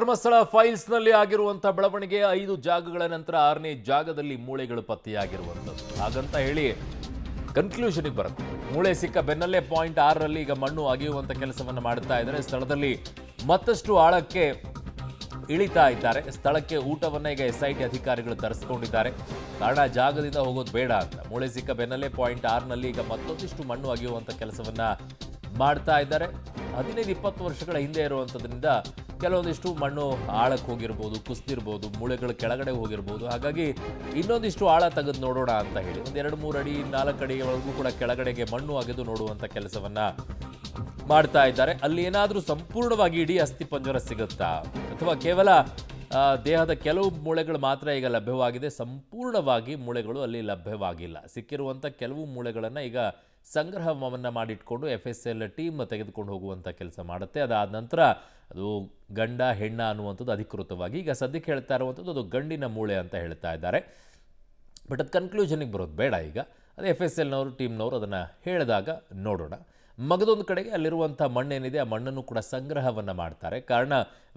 ಧರ್ಮಸ್ಥಳ ಫೈಲ್ಸ್ನಲ್ಲಿ ಆಗಿರುವಂತಹ ಬೆಳವಣಿಗೆ 5 ಜಾಗಗಳ ನಂತರ 6ನೇ ಜಾಗದಲ್ಲಿ ಮೂಳೆಗಳು ಪತ್ತೆಯಾಗಿರುವಂಥದ್ದು. ಹಾಗಂತ ಹೇಳಿ ಕನ್ಕ್ಲೂಷನ್ಗೆ ಬರುತ್ತೆ. ಮೂಳೆ ಸಿಕ್ಕ ಬೆನ್ನಲ್ಲೇ ಪಾಯಿಂಟ್ 6ರಲ್ಲಿ ಈಗ ಮಣ್ಣು ಅಗೆಯುವಂಥ ಕೆಲಸವನ್ನು ಮಾಡ್ತಾ ಇದ್ದಾರೆ. ಸ್ಥಳದಲ್ಲಿ ಮತ್ತಷ್ಟು ಆಳಕ್ಕೆ ಇಳಿತಾ ಇದ್ದಾರೆ. ಸ್ಥಳಕ್ಕೆ ಊಟವನ್ನು ಈಗ SIT ಅಧಿಕಾರಿಗಳು ತರಿಸ್ಕೊಂಡಿದ್ದಾರೆ. ಕಾರಣ ಜಾಗದಿಂದ ಹೋಗೋದು ಬೇಡ ಅಂತ. ಮೂಳೆ ಸಿಕ್ಕ ಬೆನ್ನಲ್ಲೇ ಪಾಯಿಂಟ್ 6ನಲ್ಲಿ ಈಗ ಮತ್ತೊಂದಿಷ್ಟು ಮಣ್ಣು ಅಗೆಯುವಂಥ ಕೆಲಸವನ್ನ ಮಾಡ್ತಾ ಇದ್ದಾರೆ. 15-20 ವರ್ಷಗಳ ಹಿಂದೆ ಇರುವಂಥದ್ರಿಂದ ಕೆಲವೊಂದಿಷ್ಟು ಮಣ್ಣು ಆಳಕ್ಕೆ ಹೋಗಿರ್ಬೋದು, ಕುಸಿದಿರ್ಬೋದು, ಮೂಳೆಗಳು ಕೆಳಗಡೆ ಹೋಗಿರ್ಬೋದು. ಹಾಗಾಗಿ ಇನ್ನೊಂದಿಷ್ಟು ಆಳ ತೆಗೆದು ನೋಡೋಣ ಅಂತ ಹೇಳಿ 1-2-3 ಅಡಿ 4 ಅಡಿಯವರೆಗೂ ಕೂಡ ಕೆಳಗಡೆಗೆ ಮಣ್ಣು ಅಗೆದು ನೋಡುವಂಥ ಕೆಲಸವನ್ನ ಮಾಡ್ತಾ ಇದ್ದಾರೆ. ಅಲ್ಲಿ ಏನಾದರೂ ಸಂಪೂರ್ಣವಾಗಿ ಇಡೀ ಅಸ್ಥಿಪಂಜರ ಸಿಗುತ್ತಾ ಅಥವಾ ಕೇವಲ ದೇಹದ ಕೆಲವು ಮೂಳೆಗಳು ಮಾತ್ರ ಈಗ ಲಭ್ಯವಾಗಿದೆ, ಸಂಪೂರ್ಣವಾಗಿ ಮೂಳೆಗಳು ಅಲ್ಲಿ ಲಭ್ಯವಾಗಿಲ್ಲ. ಸಿಕ್ಕಿರುವಂಥ ಕೆಲವು ಮೂಳೆಗಳನ್ನು ಈಗ ಸಂಗ್ರಹವನ್ನು ಮಾಡಿಟ್ಕೊಂಡು FSL ಟೀಮ್ ತೆಗೆದುಕೊಂಡು ಹೋಗುವಂಥ ಕೆಲಸ ಮಾಡುತ್ತೆ. ಅದಾದ ನಂತರ ಅದು ಗಂಡ ಹೆಣ್ಣ ಅನ್ನುವಂಥದ್ದು ಅಧಿಕೃತವಾಗಿ ಈಗ ಸದ್ಯಕ್ಕೆ ಹೇಳ್ತಾ ಇರುವಂಥದ್ದು ಅದು ಗಂಡಿನ ಮೂಳೆ ಅಂತ ಹೇಳ್ತಾ ಇದ್ದಾರೆ. ಬಟ್ ಅದು ಕನ್ಕ್ಲೂಷನ್ಗೆ ಬರೋದು ಬೇಡ. ಈಗ ಅದು FSLನವರು ಟೀಮ್ನವರು ಅದನ್ನು ಹೇಳಿದಾಗ ನೋಡೋಣ. ಮಗದೊಂದು ಕಡೆಗೆ ಅಲ್ಲಿರುವಂಥ ಮಣ್ಣೇನಿದೆ ಆ ಮಣ್ಣನ್ನು ಕೂಡ ಸಂಗ್ರಹವನ್ನು ಮಾಡ್ತಾರೆ. ಕಾರಣ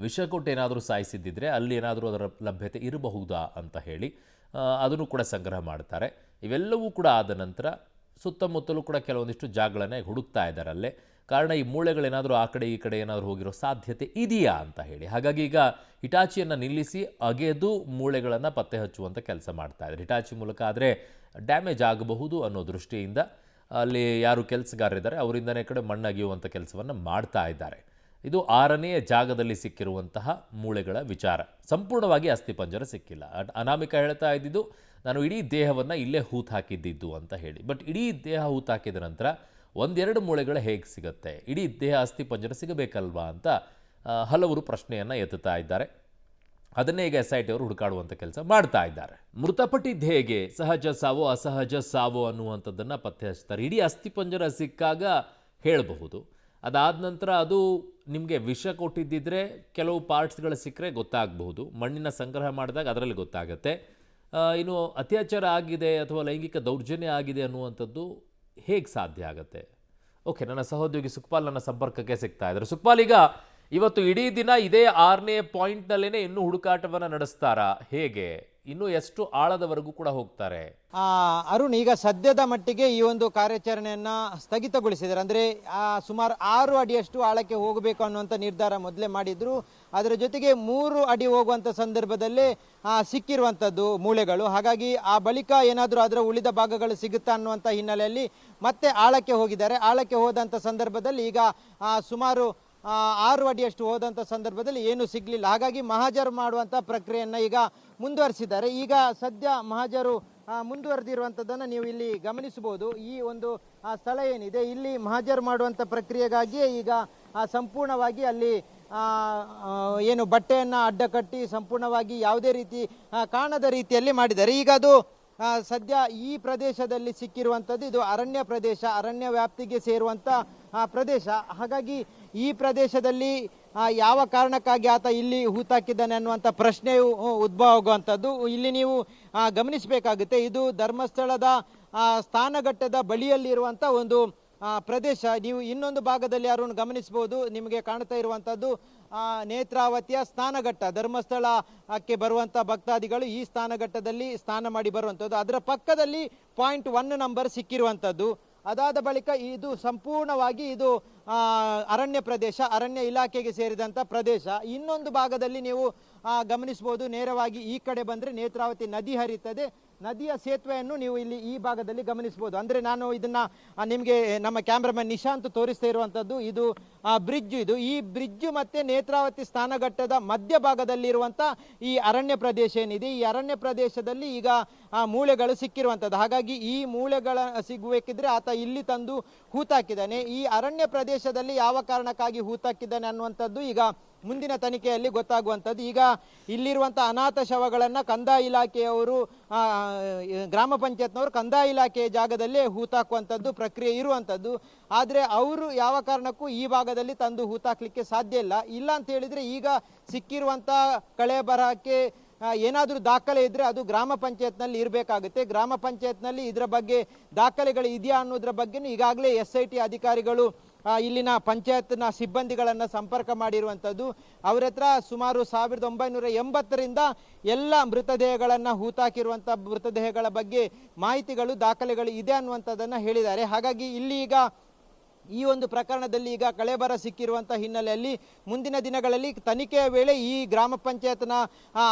ವಿಷ ಕೊಟ್ಟು ಏನಾದರೂ ಸಾಯಿಸಿದ್ದಿದ್ರೆ ಅಲ್ಲಿ ಏನಾದರೂ ಅದರ ಲಭ್ಯತೆ ಇರಬಹುದಾ ಅಂತ ಹೇಳಿ ಅದನ್ನು ಕೂಡ ಸಂಗ್ರಹ ಮಾಡ್ತಾರೆ. ಇವೆಲ್ಲವೂ ಕೂಡ ಆದ ನಂತರ ಸುತ್ತಮುತ್ತಲೂ ಕೂಡ ಕೆಲವೊಂದಿಷ್ಟು ಜಾಗಗಳನ್ನೇ ಹುಡುಕ್ತಾ ಇದ್ದಾರೆ ಅಲ್ಲೇ. ಕಾರಣ ಈ ಮೂಳೆಗಳೇನಾದರೂ ಆ ಕಡೆ ಈ ಕಡೆ ಏನಾದರೂ ಹೋಗಿರೋ ಸಾಧ್ಯತೆ ಇದೆಯಾ ಅಂತ ಹೇಳಿ. ಹಾಗಾಗಿ ಈಗ ಹಿಟಾಚಿಯನ್ನು ನಿಲ್ಲಿಸಿ ಅಗೆದು ಮೂಳೆಗಳನ್ನು ಪತ್ತೆ ಹಚ್ಚುವಂಥ ಕೆಲಸ ಮಾಡ್ತಾ ಇದ್ದಾರೆ. ಹಿಟಾಚಿ ಮೂಲಕ ಆದರೆ ಡ್ಯಾಮೇಜ್ ಆಗಬಹುದು ಅನ್ನೋ ದೃಷ್ಟಿಯಿಂದ ಅಲ್ಲಿ ಯಾರು ಕೆಲಸಗಾರರಿದ್ದಾರೆ ಅವರಿಂದನೇ ಕಡೆ ಮಣ್ಣು ಅಗೆಯುವಂಥ ಕೆಲಸವನ್ನು ಮಾಡ್ತಾ ಇದ್ದಾರೆ. ಇದು 6ನೇ ಜಾಗದಲ್ಲಿ ಸಿಕ್ಕಿರುವಂತಹ ಮೂಳೆಗಳ ವಿಚಾರ. ಸಂಪೂರ್ಣವಾಗಿ ಅಸ್ಥಿಪಂಜರ ಸಿಕ್ಕಿಲ್ಲ. ಅನಾಮಿಕ ಹೇಳ್ತಾ ಇದ್ದಿದ್ದು ನಾನು ಇಡೀ ದೇಹವನ್ನು ಇಲ್ಲೇ ಹೂತು ಹಾಕಿದ್ದಿದ್ದು ಅಂತ ಹೇಳಿ. ಬಟ್ ಇಡೀ ದೇಹ ಹೂತು ಹಾಕಿದ ನಂತರ 1-2 ಮೂಳೆಗಳು ಹೇಗೆ ಸಿಗುತ್ತೆ? ಇಡೀ ದೇಹ ಅಸ್ಥಿಪಂಜರ ಸಿಗಬೇಕಲ್ವಾ ಅಂತ ಹಲವರು ಪ್ರಶ್ನೆಯನ್ನು ಎತ್ತುತ್ತಾ ಇದ್ದಾರೆ. ಅದನ್ನೇ ಈಗ SIT ಅವರು ಹುಡುಕಾಡುವಂಥ ಕೆಲಸ ಮಾಡ್ತಾ ಇದ್ದಾರೆ. ಮೃತಪಟ್ಟಿದ್ದು ಹೇಗೆ, ಸಹಜ ಸಾವೋ ಅಸಹಜ ಸಾವೋ ಅನ್ನುವಂಥದ್ದನ್ನು ಪತ್ತೆ ಹಚ್ತಾರೆ. ಇಡೀ ಅಸ್ಥಿಪಂಜರ ಸಿಕ್ಕಾಗ ಹೇಳಬಹುದು. ಅದಾದ ನಂತರ ಅದು ನಿಮಗೆ ವಿಷ ಕೊಟ್ಟಿದ್ದಿದ್ರೆ ಕೆಲವು ಪಾರ್ಟ್ಸ್ಗಳು ಸಿಕ್ಕರೆ ಗೊತ್ತಾಗಬಹುದು. ಮಣ್ಣಿನ ಸಂಗ್ರಹ ಮಾಡಿದಾಗ ಅದರಲ್ಲಿ ಗೊತ್ತಾಗುತ್ತೆ. ಇನ್ನು ಅತ್ಯಾಚಾರ ಆಗಿದೆ ಅಥವಾ ಲೈಂಗಿಕ ದೌರ್ಜನ್ಯ ಆಗಿದೆ ಅನ್ನುವಂಥದ್ದು ಹೇಗೆ ಸಾಧ್ಯ ಆಗುತ್ತೆ? ಓಕೆ, ನನ್ನ ಸಹೋದ್ಯೋಗಿ ಸುಖಪಾಲ್ ನನ್ನ ಸಂಪರ್ಕಕ್ಕೆ ಸಿಗ್ತಾ ಇದ್ದಾರೆ. ಸುಖಪಾಲ್, ಈಗ ಇವತ್ತು ಇಡೀ ದಿನ ಇದೇ 6ನೇ ಪಾಯಿಂಟ್ನಲ್ಲೇ ಇನ್ನೂ ಹುಡುಕಾಟವನ್ನು ನಡೆಸ್ತಾರಾ? ಹೇಗೆ ಇನ್ನೂ ಎಷ್ಟು ಆಳದವರೆಗೂ ಕೂಡ ಹೋಗ್ತಾರೆ? ಅರುಣ್, ಈಗ ಸದ್ಯದ ಮಟ್ಟಿಗೆ ಈ ಒಂದು ಕಾರ್ಯಾಚರಣೆಯನ್ನ ಸ್ಥಗಿತಗೊಳಿಸಿದ್ದಾರೆ. ಅಂದ್ರೆ ಸುಮಾರು 6 ಅಡಿಯಷ್ಟು ಆಳಕ್ಕೆ ಹೋಗಬೇಕು ಅನ್ನುವಂಥ ನಿರ್ಧಾರ ಮೊದಲೇ ಮಾಡಿದ್ರು. ಅದರ ಜೊತೆಗೆ 3 ಅಡಿ ಹೋಗುವಂಥ ಸಂದರ್ಭದಲ್ಲೇ ಸಿಕ್ಕಿರುವಂಥದ್ದು ಮೂಳೆಗಳು. ಹಾಗಾಗಿ ಆ ಬಳಿಕ ಏನಾದರೂ ಅದರ ಉಳಿದ ಭಾಗಗಳು ಸಿಗುತ್ತಾ ಅನ್ನುವಂಥ ಹಿನ್ನೆಲೆಯಲ್ಲಿ ಮತ್ತೆ ಆಳಕ್ಕೆ ಹೋಗಿದ್ದಾರೆ. ಆಳಕ್ಕೆ ಹೋದಂಥ ಸಂದರ್ಭದಲ್ಲಿ ಈಗ ಸುಮಾರು 6 ಅಡಿಯಷ್ಟು ಹೋದಂಥ ಸಂದರ್ಭದಲ್ಲಿ ಏನೂ ಸಿಗಲಿಲ್ಲ. ಹಾಗಾಗಿ ಮಹಾಜರು ಮಾಡುವಂಥ ಪ್ರಕ್ರಿಯೆಯನ್ನು ಈಗ ಮುಂದುವರಿಸಿದ್ದಾರೆ. ಈಗ ಸದ್ಯ ಮಹಾಜರು ಮುಂದುವರೆದಿರುವಂಥದ್ದನ್ನು ನೀವು ಇಲ್ಲಿ ಗಮನಿಸಬಹುದು. ಈ ಒಂದು ಸ್ಥಳ ಏನಿದೆ ಇಲ್ಲಿ ಮಹಾಜರು ಮಾಡುವಂಥ ಪ್ರಕ್ರಿಯೆಗಾಗಿಯೇ ಈಗ ಸಂಪೂರ್ಣವಾಗಿ ಅಲ್ಲಿ ಏನು ಬಟ್ಟೆಯನ್ನು ಅಡ್ಡ ಕಟ್ಟಿ ಸಂಪೂರ್ಣವಾಗಿ ಯಾವುದೇ ರೀತಿ ಕಾಣದ ರೀತಿಯಲ್ಲಿ ಮಾಡಿದ್ದಾರೆ. ಈಗ ಅದು ಸದ್ಯ ಈ ಪ್ರದೇಶದಲ್ಲಿ ಸಿಕ್ಕಿರುವಂಥದ್ದು ಇದು ಅರಣ್ಯ ಪ್ರದೇಶ, ಅರಣ್ಯ ವ್ಯಾಪ್ತಿಗೆ ಸೇರುವಂಥ ಪ್ರದೇಶ. ಹಾಗಾಗಿ ಈ ಪ್ರದೇಶದಲ್ಲಿ ಯಾವ ಕಾರಣಕ್ಕಾಗಿ ಆತ ಇಲ್ಲಿ ಹೂತಾಕಿದ್ದಾನೆ ಅನ್ನುವಂಥ ಪ್ರಶ್ನೆಯು ಉದ್ಭವ ಆಗುವಂಥದ್ದು ಇಲ್ಲಿ ನೀವು ಗಮನಿಸಬೇಕಾಗುತ್ತೆ. ಇದು ಧರ್ಮಸ್ಥಳದ ಸ್ನಾನಘಟ್ಟದ ಬಳಿಯಲ್ಲಿರುವಂಥ ಒಂದು ಪ್ರದೇಶ. ನೀವು ಇನ್ನೊಂದು ಭಾಗದಲ್ಲಿ ಯಾರನ್ನು ಗಮನಿಸಬಹುದು, ನಿಮಗೆ ಕಾಣ್ತಾ ಇರುವಂಥದ್ದು ನೇತ್ರಾವತಿಯ ಸ್ನಾನಘಟ್ಟ. ಧರ್ಮಸ್ಥಳಕ್ಕೆ ಬರುವಂಥ ಭಕ್ತಾದಿಗಳು ಈ ಸ್ನಾನಘಟ್ಟದಲ್ಲಿ ಸ್ನಾನ ಮಾಡಿ ಬರುವಂಥದ್ದು. ಅದರ ಪಕ್ಕದಲ್ಲಿ ಪಾಯಿಂಟ್ 1 ನಂಬರ್ ಸಿಕ್ಕಿರುವಂಥದ್ದು. ಅದಾದ ಬಳಿಕ ಇದು ಸಂಪೂರ್ಣವಾಗಿ ಇದು ಅರಣ್ಯ ಪ್ರದೇಶ, ಅರಣ್ಯ ಇಲಾಖೆಗೆ ಸೇರಿದಂಥ ಪ್ರದೇಶ. ಇನ್ನೊಂದು ಭಾಗದಲ್ಲಿ ನೀವು ಗಮನಿಸಬಹುದು, ನೇರವಾಗಿ ಈ ಕಡೆ ಬಂದರೆ ನೇತ್ರಾವತಿ ನದಿ ಹರಿಯುತ್ತದೆ. ನದಿಯ ಸೇತುವೆಯನ್ನು ನೀವು ಇಲ್ಲಿ ಈ ಭಾಗದಲ್ಲಿ ಗಮನಿಸಬಹುದು. ಅಂದರೆ ನಾನು ಇದನ್ನ ನಿಮಗೆ ನಮ್ಮ ಕ್ಯಾಮ್ರಾಮನ್ ನಿಶಾಂತ್ ತೋರಿಸ್ತಾ ಇರುವಂಥದ್ದು ಇದು ಬ್ರಿಡ್ಜ್. ಇದು ಈ ಬ್ರಿಡ್ಜ್ ಮತ್ತೆ ನೇತ್ರಾವತಿ ಸ್ನಾನಘಟ್ಟದ ಮಧ್ಯಭಾಗದಲ್ಲಿರುವಂಥ ಈ ಅರಣ್ಯ ಪ್ರದೇಶ ಏನಿದೆ, ಈ ಅರಣ್ಯ ಪ್ರದೇಶದಲ್ಲಿ ಈಗ ಮೂಳೆಗಳು ಸಿಕ್ಕಿರುವಂಥದ್ದು. ಹಾಗಾಗಿ ಈ ಮೂಳೆಗಳ ಸಿಗಬೇಕಿದ್ರೆ ಆತ ಇಲ್ಲಿ ತಂದು ಹೂತಾಕಿದ್ದಾನೆ. ಈ ಅರಣ್ಯ ಪ್ರದೇಶದಲ್ಲಿ ಯಾವ ಕಾರಣಕ್ಕಾಗಿ ಹೂತಾಕಿದ್ದಾನೆ ಅನ್ನುವಂಥದ್ದು ಈಗ ಮುಂದಿನ ತನಿಖೆಯಲ್ಲಿ ಗೊತ್ತಾಗುವಂಥದ್ದು. ಈಗ ಇಲ್ಲಿರುವಂಥ ಅನಾಥ ಶವಗಳನ್ನು ಕಂದಾಯ ಇಲಾಖೆಯವರು ಗ್ರಾಮ ಪಂಚಾಯತ್ನವರು ಕಂದಾಯ ಇಲಾಖೆಯ ಜಾಗದಲ್ಲೇ ಹೂತಾಕುವಂಥದ್ದು ಪ್ರಕ್ರಿಯೆ ಇರುವಂಥದ್ದು. ಆದರೆ ಅವರು ಯಾವ ಕಾರಣಕ್ಕೂ ಈ ಭಾಗದಲ್ಲಿ ತಂದು ಹೂತಾಕ್ಲಿಕ್ಕೆ ಸಾಧ್ಯ ಇಲ್ಲ ಅಂತ ಹೇಳಿದರೆ ಈಗ ಸಿಕ್ಕಿರುವಂಥ ಕಳೆ ಬರಹಕ್ಕೆ ಏನಾದರೂ ದಾಖಲೆ ಇದ್ದರೆ ಅದು ಗ್ರಾಮ ಪಂಚಾಯತ್ನಲ್ಲಿ ಇರಬೇಕಾಗುತ್ತೆ. ಗ್ರಾಮ ಪಂಚಾಯತ್ನಲ್ಲಿ ಇದರ ಬಗ್ಗೆ ದಾಖಲೆಗಳು ಇದೆಯಾ ಅನ್ನೋದ್ರ ಬಗ್ಗೆ ಈಗಾಗಲೇ SIT ಅಧಿಕಾರಿಗಳು ಇಲ್ಲಿನ ಪಂಚಾಯತ್ನ ಸಿಬ್ಬಂದಿಗಳನ್ನು ಸಂಪರ್ಕ ಮಾಡಿರುವಂಥದ್ದು. ಅವರ ಹತ್ರ ಸುಮಾರು 1980ರಿಂದ ಎಲ್ಲ ಮೃತದೇಹಗಳನ್ನು ಹೂತಾಕಿರುವಂಥ ಮೃತದೇಹಗಳ ಬಗ್ಗೆ ಮಾಹಿತಿಗಳು, ದಾಖಲೆಗಳು ಇದೆ ಅನ್ನುವಂಥದ್ದನ್ನು ಹೇಳಿದ್ದಾರೆ. ಹಾಗಾಗಿ ಇಲ್ಲಿ ಈಗ ಈ ಒಂದು ಪ್ರಕರಣದಲ್ಲಿ ಈಗ ಕಳೇಬರ ಸಿಕ್ಕಿರುವಂಥ ಹಿನ್ನೆಲೆಯಲ್ಲಿ ಮುಂದಿನ ದಿನಗಳಲ್ಲಿ ತನಿಖೆಯ ವೇಳೆ ಈ ಗ್ರಾಮ ಪಂಚಾಯತ್ನ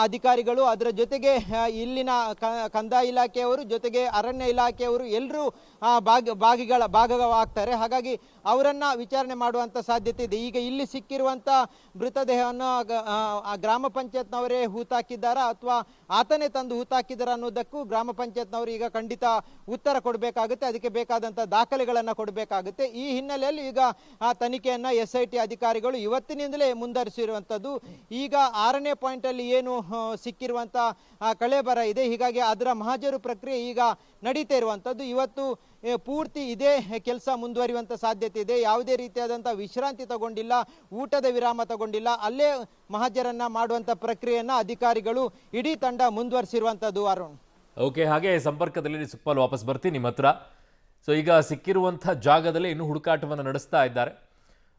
ಅಧಿಕಾರಿಗಳು, ಅದರ ಜೊತೆಗೆ ಇಲ್ಲಿನ ಕಂದಾಯ ಇಲಾಖೆಯವರು, ಜೊತೆಗೆ ಅರಣ್ಯ ಇಲಾಖೆಯವರು ಎಲ್ಲರೂ ಭಾಗವಾಗ್ತಾರೆ. ಹಾಗಾಗಿ ಅವರನ್ನು ವಿಚಾರಣೆ ಮಾಡುವಂಥ ಸಾಧ್ಯತೆ ಇದೆ. ಈಗ ಇಲ್ಲಿ ಸಿಕ್ಕಿರುವಂಥ ಮೃತದೇಹವನ್ನು ಗ್ರಾಮ ಪಂಚಾಯತ್ನವರೇ ಹೂತಾಕಿದ್ದಾರಾ ಅಥವಾ ಆತನೇ ತಂದು ಹೂತಾಕಿದ್ದಾರಾ ಅನ್ನೋದಕ್ಕೂ ಗ್ರಾಮ ಪಂಚಾಯತ್ನವರು ಈಗ ಖಂಡಿತ ಉತ್ತರ ಕೊಡಬೇಕಾಗುತ್ತೆ. ಅದಕ್ಕೆ ಬೇಕಾದಂಥ ದಾಖಲೆಗಳನ್ನು ಕೊಡಬೇಕಾಗುತ್ತೆ. ಈ ಹಿನ್ನೆಲೆಯಲ್ಲಿ ಈಗ ಆ ತನಿಖೆಯನ್ನು SIT ಅಧಿಕಾರಿಗಳು ಇವತ್ತಿನಿಂದಲೇ ಮುಂದುವರಿಸಿರುವಂಥದ್ದು. ಈಗ 6ನೇ ಪಾಯಿಂಟಲ್ಲಿ ಏನು ಸಿಕ್ಕಿರುವಂಥ ಕಳೇಬರ ಇದೆ, ಹೀಗಾಗಿ ಅದರ ಮಹಾಜರು ಪ್ರಕ್ರಿಯೆ ಈಗ ನಡೀತಾ ಇರುವಂಥದ್ದು. ಇವತ್ತು ಪೂರ್ತಿ ಇದೇ ಕೆಲಸ ಮುಂದುವರಿಯುವಂಥ ಸಾಧ್ಯತೆ ಇದೆ. ಯಾವುದೇ ರೀತಿಯಾದಂಥ ವಿಶ್ರಾಂತಿ ತಗೊಂಡಿಲ್ಲ, ಊಟದ ವಿರಾಮ ತಗೊಂಡಿಲ್ಲ, ಅಲ್ಲೇ ಮಹಾಜರನ್ನ ಮಾಡುವಂಥ ಪ್ರಕ್ರಿಯೆಯನ್ನು ಅಧಿಕಾರಿಗಳು ಇಡೀ ತಂಡ ಮುಂದುವರಿಸಿರುವಂಥದ್ದು. ಅರುಣ್, ಓಕೆ, ಹಾಗೆ ಸಂಪರ್ಕದಲ್ಲಿ ಸುಪ್ಪಾಲ್ ವಾಪಸ್ ಬರ್ತೀನಿ ನಿಮ್ಮ ಹತ್ರ. ಸೊ ಈಗ ಸಿಕ್ಕಿರುವಂಥ ಜಾಗದಲ್ಲಿ ಇನ್ನೂ ಹುಡುಕಾಟವನ್ನು ನಡೆಸ್ತಾ ಇದ್ದಾರೆ.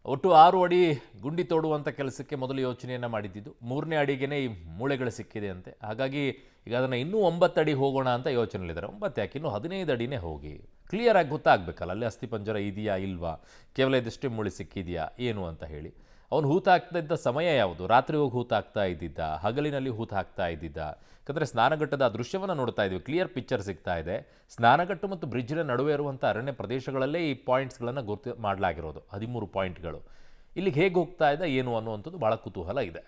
ಒಟ್ಟು 6 ಅಡಿ ಗುಂಡಿ ತೋಡುವಂಥ ಕೆಲಸಕ್ಕೆ ಮೊದಲು ಯೋಚನೆಯನ್ನು ಮಾಡಿದ್ದು, 3ನೇ ಅಡಿಗೆ ಈ ಮೂಳೆಗಳು ಸಿಕ್ಕಿದೆ ಅಂತೆ. ಹಾಗಾಗಿ ಈಗ ಅದನ್ನು ಇನ್ನೂ 9 ಅಡಿ ಹೋಗೋಣ ಅಂತ ಯೋಚನೆಯಲ್ಲಿದ್ದಾರೆ. 9 ಯಾಕೆ, ಇನ್ನೂ 15 ಅಡಿನೇ ಹೋಗಿ ಕ್ಲಿಯರಾಗಿ ಗೊತ್ತಾಗಬೇಕಲ್ಲ ಅಲ್ಲಿ ಅಸ್ಥಿಪಂಜರ ಇದೆಯಾ ಇಲ್ವಾ, ಕೇವಲ ಇದಷ್ಟೇ ಮೂಳೆ ಸಿಕ್ಕಿದೆಯಾ ಏನು ಅಂತ ಹೇಳಿ. ಅವನು ಹೂತಾಕ್ತಿದ್ದ ಸಮಯ ಯಾವುದು? ರಾತ್ರಿ ಹೋಗಿ ಹೂತಾಕ್ತಾ ಇದ್ದಿದ್ದ, ಹಗಲಿನಲ್ಲಿ ಹೂತಾಕ್ತಾ ಇದ್ದಿದ್ದ? ಯಾಕಂದರೆ ಸ್ನಾನಘಟ್ಟದ ಆ ದೃಶ್ಯವನ್ನು ನೋಡ್ತಾ ಇದ್ವಿ, ಕ್ಲಿಯರ್ ಪಿಕ್ಚರ್ ಸಿಗ್ತಾ ಇದೆ. ಸ್ನಾನಘಟ್ಟ ಮತ್ತು ಬ್ರಿಡ್ಜಿನ ನಡುವೆ ಇರುವಂಥ ಅರಣ್ಯ ಪ್ರದೇಶಗಳಲ್ಲೇ ಈ ಪಾಯಿಂಟ್ಸ್ಗಳನ್ನು ಗುರ್ತು ಮಾಡಲಾಗಿರೋದು, 13 ಪಾಯಿಂಟ್ಗಳು. ಇಲ್ಲಿಗೆ ಹೇಗೆ ಹೋಗ್ತಾ ಇದೆ ಏನು ಅನ್ನುವಂಥದ್ದು ಭಾಳ ಕುತೂಹಲ ಇದೆ.